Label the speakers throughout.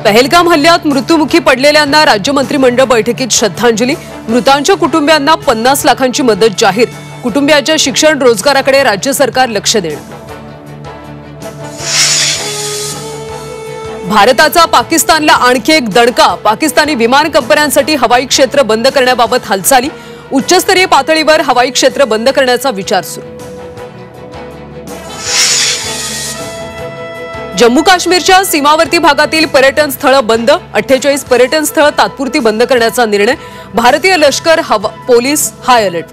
Speaker 1: पहलगाम हल्ल्यात मृत्युमुखी पडलेल्यांना राज्य मंत्रिमंडळ बैठकीत श्रद्धांजली। मृतांच्या कुटुंबियांना 50 लाखांची मदत जाहीर। कुटुंबियांच्या शिक्षण रोजगाराकडे राज्य सरकार लक्ष देणार। भारताचा पाकिस्तानला आणखी एक दणका। पाकिस्तानी विमान कंपन्यांसाठी हवाई क्षेत्र बंद करण्याबाबत हालचाली। उच्चस्तरीय पातळीवर हवाई क्षेत्र बंद करण्याचा विचार सुरू। जम्मू काश्मीरच्या सीमावर्ती भागातील पर्यटन स्थळे बंद। 48 पर्यटन स्थळे तात्पुरती बंद करण्याचा निर्णय। भारतीय लष्कर पोलीस हाय अलर्ट।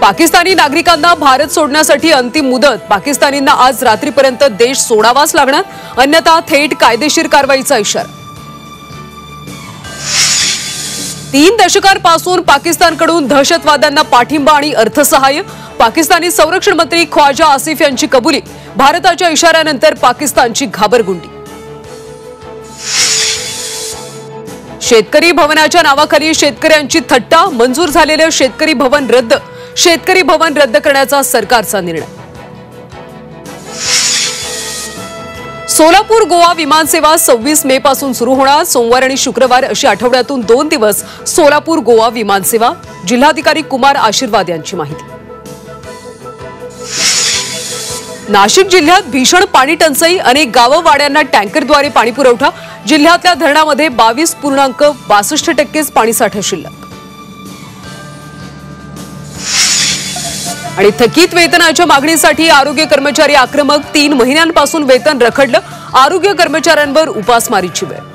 Speaker 1: पाकिस्तानी नागरिकांना भारत सोडण्यासाठी अंतिम मुदत। पाकिस्तानींना आज रात्रीपर्यंत देश सोडावाच लागणार, अन्यथा थेट कायदेशीर कारवाईचा इशारा। 3 दशकांपासून पाकिस्तानकडून दहशतवाद्यांना पाठिंबा आणि अर्थसहाय्य। पाकिस्तानी संरक्षण मंत्री ख्वाजा आसिफ यांची कबुली। भारताच्या इशाऱ्यानंतर पाकिस्तानची घाबरगुंडी। शेतकरी भवनाच्या नावाखाली शेतकऱ्यांची थट्टा। मंजूर झालेले शेतकरी भवन रद्द। शेतकरी भवन रद्द करण्याचा सरकारचा निर्णय। सोलापूर गोवा विमानसेवा 26 मे पासून सुरू होणार। सोमवार आणि शुक्रवार अशी आठवड्यातून 2 दिवस सोलापूर गोवा विमानसेवा। जिल्हाधिकारी कुमार आशीर्वाद यांची माहिती। नाशिक जिल्ह्यात भीषण पाणी टंचाई। अनेक गाववाड्यांना टँकरद्वारे पाणी पुरवठा। जिल्ह्यातल्या धरणामध्ये 22.62% पाणीसाठा शिल्लक। आणि थकीत वेतनाच्या मागणीसाठी आरोग्य कर्मचारी आक्रमक। 3 महिन्यांपासून वेतन रखडलं। आरोग्य कर्मचाऱ्यांवर उपासमारीची वेळ।